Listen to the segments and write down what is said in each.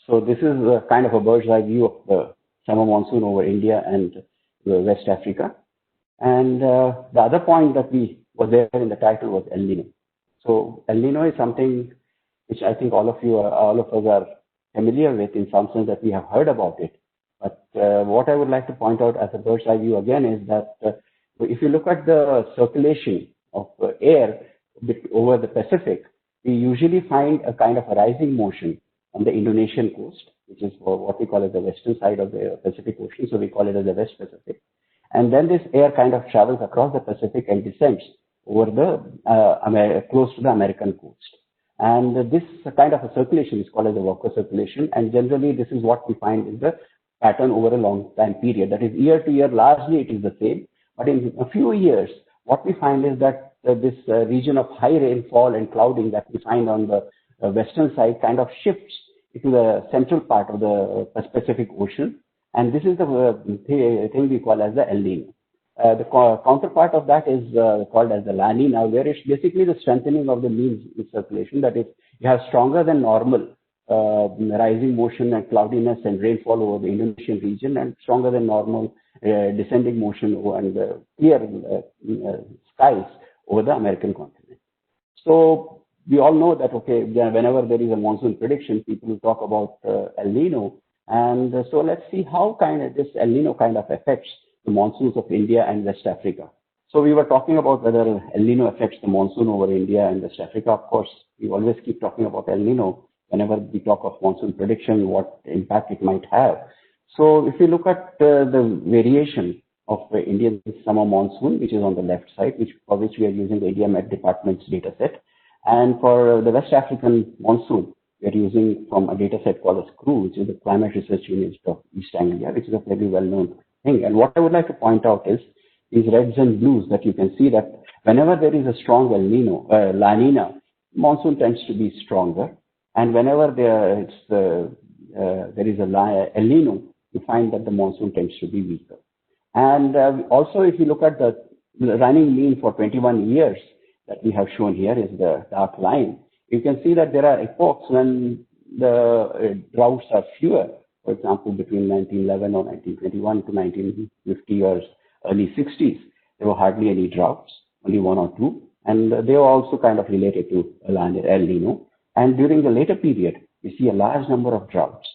So this is a kind of a bird's eye view of the summer monsoon over India and West Africa. And the other point that was there in the title was El-Nino. So El-Nino is something which I think all of us are familiar with in some sense, that we have heard about it. But what I would like to point out as a bird's eye view again is that if you look at the circulation of air over the Pacific, we usually find a kind of a rising motion on the Indonesian coast, which is what we call as the western side of the Pacific Ocean. So we call it as the West Pacific. And then this air kind of travels across the Pacific and descends over the close to the American coast. And this kind of a circulation is called as a Walker circulation. And generally, this is what we find is the pattern over a long time period. That is, year to year, largely it is the same. But in a few years, what we find is that this region of high rainfall and clouding that we find on the western side kind of shifts into the central part of the Pacific Ocean. And this is the thing we call as the El-Nino. The counterpart of that is called as the La Nina, where it's basically the strengthening of the mean circulation. That is, you have stronger than normal rising motion and cloudiness and rainfall over the Indonesian region, and stronger than normal descending motion and clear skies over the American continent. So we all know that, okay, whenever there is a monsoon prediction, people will talk about El-Nino. And so let's see how this El-Nino kind of affects the monsoons of India and West Africa. So we were talking about whether El-Nino affects the monsoon over India and West Africa. Of course, we always keep talking about El-Nino whenever we talk of monsoon prediction, what impact it might have. So if you look at the variation of the Indian summer monsoon, which is on the left side, for which we are using the India Met Department's data set. And for the West African monsoon, we are using from a data set called as CRU, which is the Climate Research Unit of East Anglia, which is a very well-known thing. And what I would like to point out is these reds and blues, that you can see that whenever there is a strong El-Nino, La Nina, monsoon tends to be stronger. And whenever there is a El-Nino, you find that the monsoon tends to be weaker. And also, if you look at the running mean for 21 years that we have shown here is the dark line, you can see that there are epochs when the droughts are fewer. For example, between 1911 or 1921 to 1950 or early 60s, there were hardly any droughts, only one or two. And they were also kind of related to El-Nino. And during the later period, we see a large number of droughts.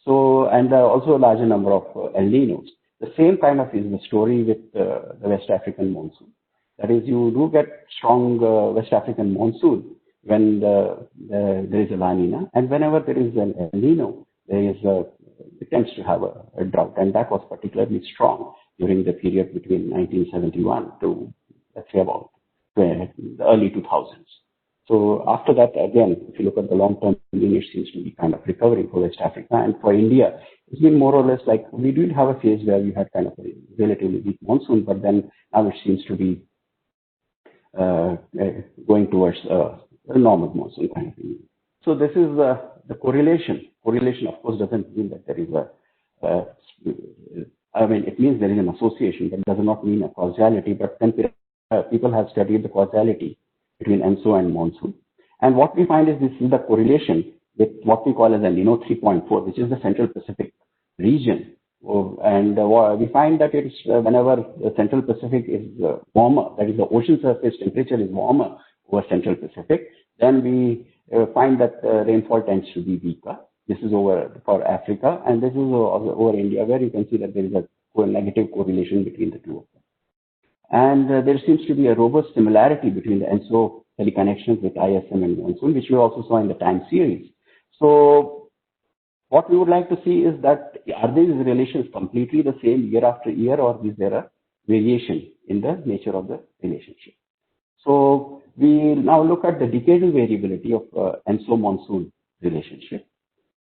So, and also a larger number of El-Ninos. The same kind of is the story with the West African monsoon. That is, you do get strong West African monsoon when there is a La Nina, and whenever there is an El-Nino, it tends to have a drought, and that was particularly strong during the period between 1971 to, let's say, about the early 2000s. So after that, again, if you look at the long-term mean, it seems to be kind of recovering for West Africa. And for India, it's been more or less like we did have a phase where we had kind of a relatively weak monsoon, but then now it seems to be going towards a normal monsoon kind of thing. So this is the correlation. Correlation, of course, doesn't mean that there is it means there is an association, but does not mean a causality. But then people have studied the causality between Enso and Monsoon. And what we find is this is the correlation with what we call as El-Nino 3.4, which is the Central Pacific region. And we find that it's whenever the Central Pacific is warmer, that is the ocean surface temperature is warmer over Central Pacific, then we find that rainfall tends to be weaker. This is for Africa, and this is over India, where you can see that there is a negative correlation between the two of them. And there seems to be a robust similarity between the Enso teleconnections with ISM and monsoon, which we also saw in the time series. So what we would like to see is that are these relations completely the same year after year, or is there a variation in the nature of the relationship? So we now look at the decadal variability of Enso-monsoon relationship.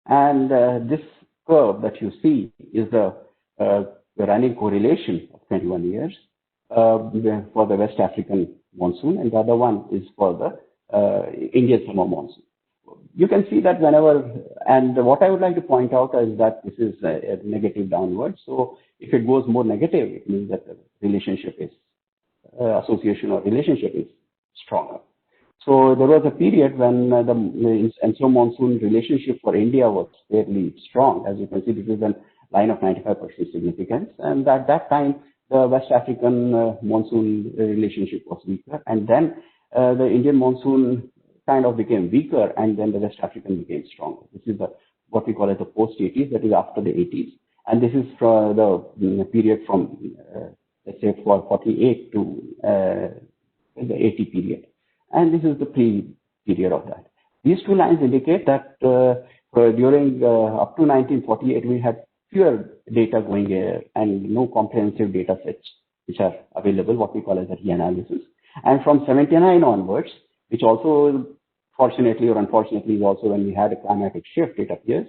And this curve that you see is the running correlation of 21 years for the West African monsoon, and the other one is for the Indian summer monsoon. You can see that and what I would like to point out is that this is a negative downward. So if it goes more negative, it means that the relationship is association or relationship is stronger. So there was a period when the Enso monsoon relationship for India was fairly strong. As you can see, this is a line of 95% significance. And at that time, the West African monsoon relationship was weaker. And then the Indian monsoon kind of became weaker, and then the West African became stronger. This is what we call as the post-80s, that is after the 80s. And this is for the period from, let's say, 48 to the 80 period. And this is the pre-period of that. These two lines indicate that during up to 1948, we had fewer data going here and no comprehensive data sets which are available, what we call as a reanalysis. And from 79 onwards, which also fortunately or unfortunately is also when we had a climatic shift, it appears,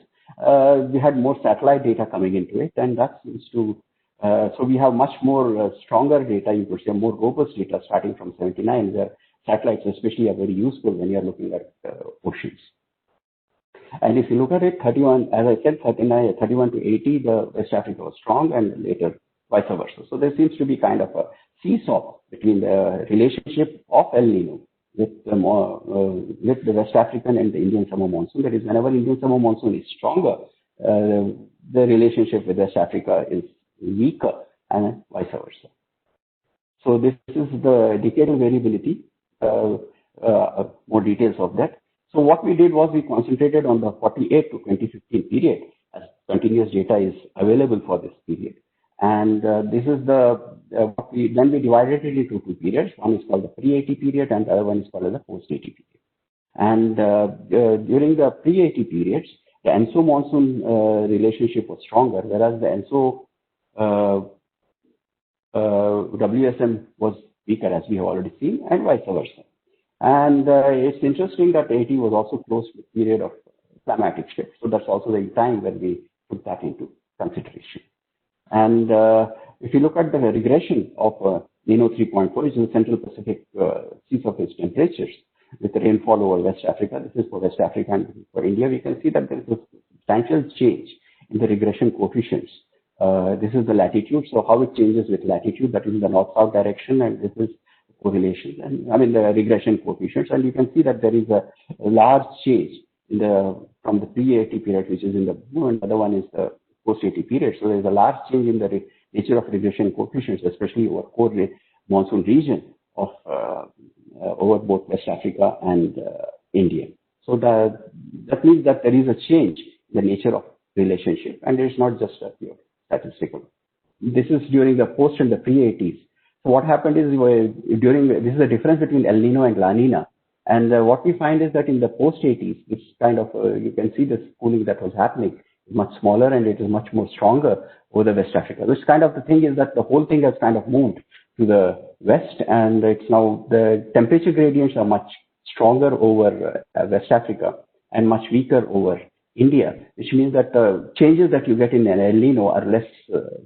we had more satellite data coming into it, and that seems to, so we have much more stronger data, you could say more robust data starting from 79, where satellites especially are very useful when you are looking at oceans. And if you look at it, 31, as I said, 31 to 80, the West Africa was strong, and later vice versa. So there seems to be kind of a seesaw between the relationship of El-Nino with the West African and the Indian summer monsoon. That is, whenever Indian summer monsoon is stronger, the relationship with West Africa is weaker, and vice versa. So this is the decadal variability, more details of that. So what we did was we concentrated on the 48 to 2015 period, as continuous data is available for this period. And this is the, then we divided it into two periods. One is called the pre-80 period, and the other one is called the post-80 period. And during the pre-80 periods, the Enso monsoon relationship was stronger, whereas the Enso WSM was weaker, as we have already seen, and vice versa. And it's interesting that 80 was also close to the period of climatic shift. So that's also the time when we put that into consideration. And if you look at the regression of Nino 3.4, which is the Central Pacific sea surface temperatures with the rainfall over West Africa, this is for West Africa, and for India, we can see that there is a substantial change in the regression coefficients. This is the latitude, so how it changes with latitude, that is in the north-south direction, and this is correlation, and I mean the regression coefficients, and you can see that there is a large change in from the pre-80 period, which is in the blue, and the other one is the post-80 period. So there is a large change in the nature of regression coefficients, especially over core monsoon region of over both West Africa and India. So that means that there is a change in the nature of relationship, and it is not just a pure statistical. This is during the post and the pre-80s. So what happened is this is the difference between El-Nino and La Nina. And what we find is that in the post-80s, this kind of, you can see the cooling that was happening is much smaller, and it is much more stronger over the West Africa. This kind of the thing is that the whole thing has kind of moved to the west, and it's now the temperature gradients are much stronger over West Africa and much weaker over India, which means that the changes that you get in an El-Nino are less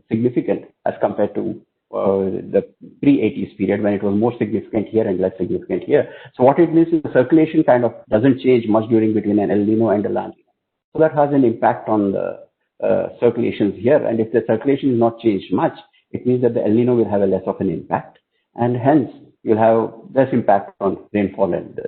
significant as compared to the pre-80s period, when it was more significant here and less significant here. So what it means is the circulation kind of doesn't change much during between an El-Nino and a La Nina. So that has an impact on the circulations here. And if the circulation is not changed much, it means that the El-Nino will have a less of an impact, and hence you'll have less impact on rainfall and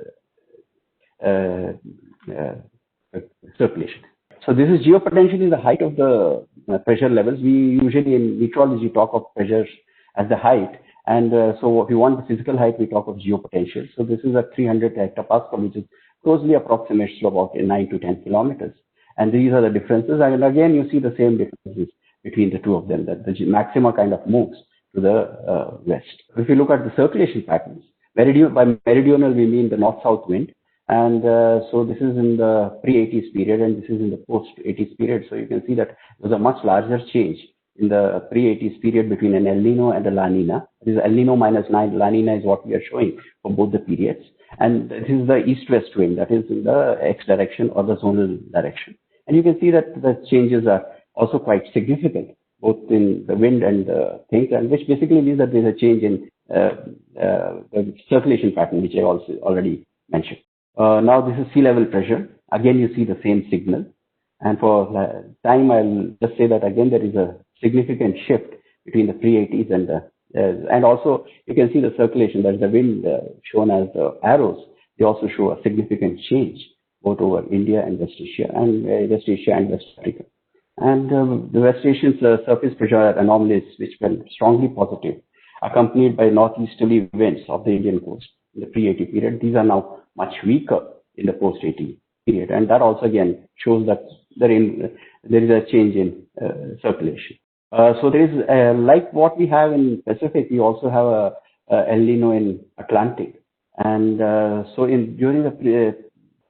circulation. So this is geopotential, the height of the pressure levels. We usually in meteorology talk of pressures as the height, and so if we want the physical height, we talk of geopotential. So this is a 300 hectopascal, which is closely approximates to about 9 to 10 kilometers. And these are the differences. And again, you see the same differences between the two of them, that the maxima kind of moves to the west. If you look at the circulation patterns, by meridional we mean the north-south wind. And so this is in the pre-80s period, and this is in the post-80s period. So you can see that there's a much larger change in the pre-80s period between an El-Nino and a La Nina. This is El-Nino -9, La Nina is what we are showing for both the periods. And this is the east-west wind, that is in the X direction or the zonal direction. And you can see that the changes are also quite significant, both in the wind and the things, and which basically means that there's a change in the circulation pattern, which I also already mentioned. Now this is sea level pressure. Again, you see the same signal. And for time, I'll just say that again, there is a significant shift between the pre-80s and the, and also you can see the circulation, that is the wind shown as the arrows. they also show a significant change both over India and West Asia and West Africa. And the West Asian surface pressure anomalies, which were strongly positive, accompanied by northeasterly winds of the Indian coast in the pre-80 period. These are now much weaker in the post-80 period, and that also again shows that there is a change in circulation. So there is, like what we have in Pacific, we also have a El-Nino in Atlantic, and so during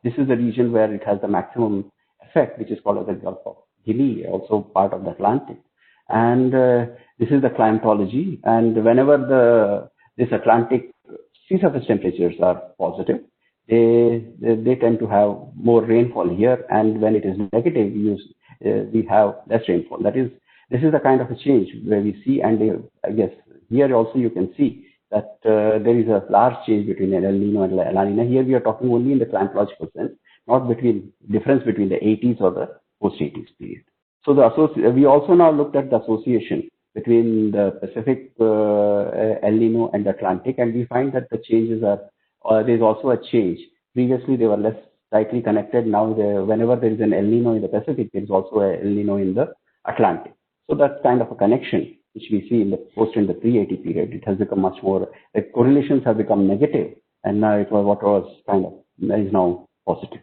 this is the region where it has the maximum effect, which is called as the Gulf of Guinea, also part of the Atlantic. And this is the climatology, and whenever this Atlantic sea surface temperatures are positive, they tend to have more rainfall here, and when it is negative, we have less rainfall. This is the kind of a change where we see, and I guess here also you can see that there is a large change between El-Nino and La Nina. Here we are talking only in the climatological sense, not difference between the 80s or the post-80s period. So we also now looked at the association between the Pacific El-Nino and the Atlantic, and we find that the changes there's also a change. Previously, they were less tightly connected. Now, whenever there is an El-Nino in the Pacific, there is also an El-Nino in the Atlantic. So that's kind of a connection which we see in the pre-80 period. It has become much more, the correlations have become negative, and now what was is now positive.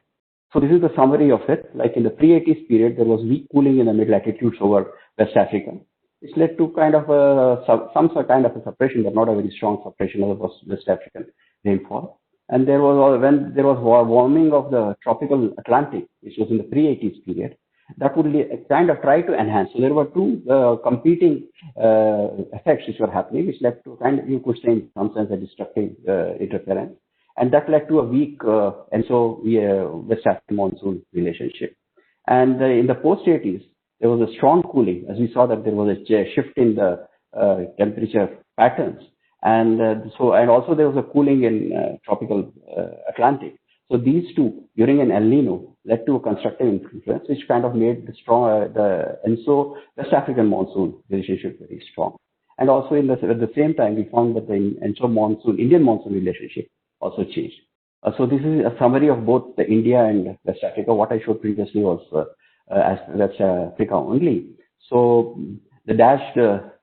So this is the summary of it. Like in the pre-80s period, there was weak cooling in the mid-latitudes over West Africa, which led to kind of some kind of a suppression, but not a very strong suppression of the West African rainfall. And when there was warming of the tropical Atlantic, which was in the pre-80s period, that would kind of try to enhance. So there were two competing effects which were happening, which led to you could say in some sense a destructive interference. And that led to a weak West African monsoon relationship. And in the post-80s, there was a strong cooling, as we saw that there was a shift in the temperature patterns. And also there was a cooling in tropical Atlantic. So these two, during an El-Nino, led to a constructive influence, which kind of made the Enso West African monsoon relationship very strong. And also at the same time, we found that the Enso monsoon, Indian monsoon relationship also changed. So this is a summary of both the India and West Africa. What I showed previously was as West Africa only. So the dashed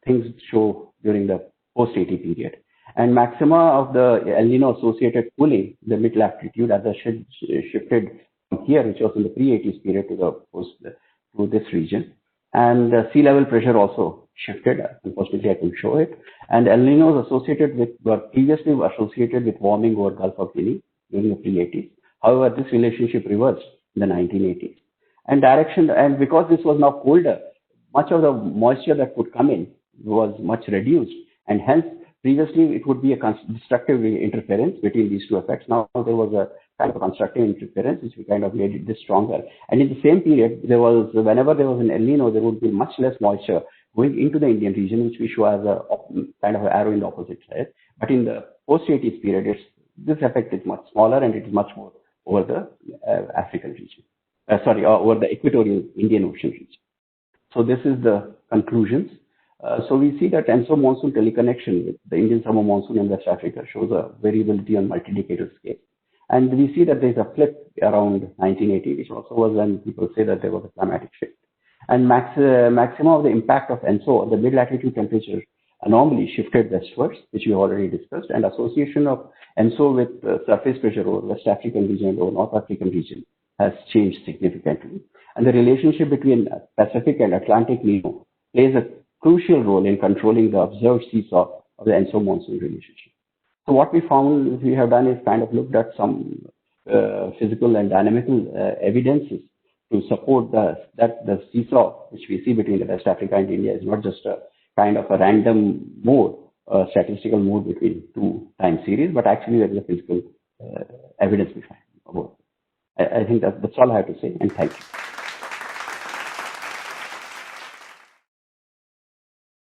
things show during the post-80 period. And maxima of the El-Nino associated cooling, the mid-latitude, as I shifted from here, which was in the pre-80s period to this region. And sea level pressure also shifted. Unfortunately, I couldn't show it. And El-Nino were previously associated with warming over Gulf of Guinea during the pre-80s. However, this relationship reversed in the 1980s. And because this was now colder, much of the moisture that could come in was much reduced, and hence previously it would be a destructive interference between these two effects. Now there was a kind of constructive interference, which we kind of made it stronger. And in the same period, whenever there was an El-Nino, there would be much less moisture going into the Indian region, which we show as a kind of an arrow in the opposite side. But in the post-80s period, this effect is much smaller, and it is much more over the African region. Over the equatorial Indian Ocean region. So this is the conclusions. So we see that Enso monsoon teleconnection with the Indian summer monsoon in West Africa shows a variability on multi-decadal scale. And we see that there is a flip around 1980, which also was when people say that there was a climatic shift. And maximum of the impact of Enso, the mid-latitude temperature anomaly, shifted westwards, which we already discussed, and association of Enso with surface pressure over West African region or North African region has changed significantly. And the relationship between Pacific and Atlantic Nino plays a crucial role in controlling the observed seesaw of the Enso monsoon relationship. So what we have done is kind of looked at some physical and dynamical evidences to support that the seesaw which we see between the West Africa and India is not just a kind of a random mode, statistical mode between two time series, but actually there is a physical evidence behind about it. I think that's all I have to say, and thank you.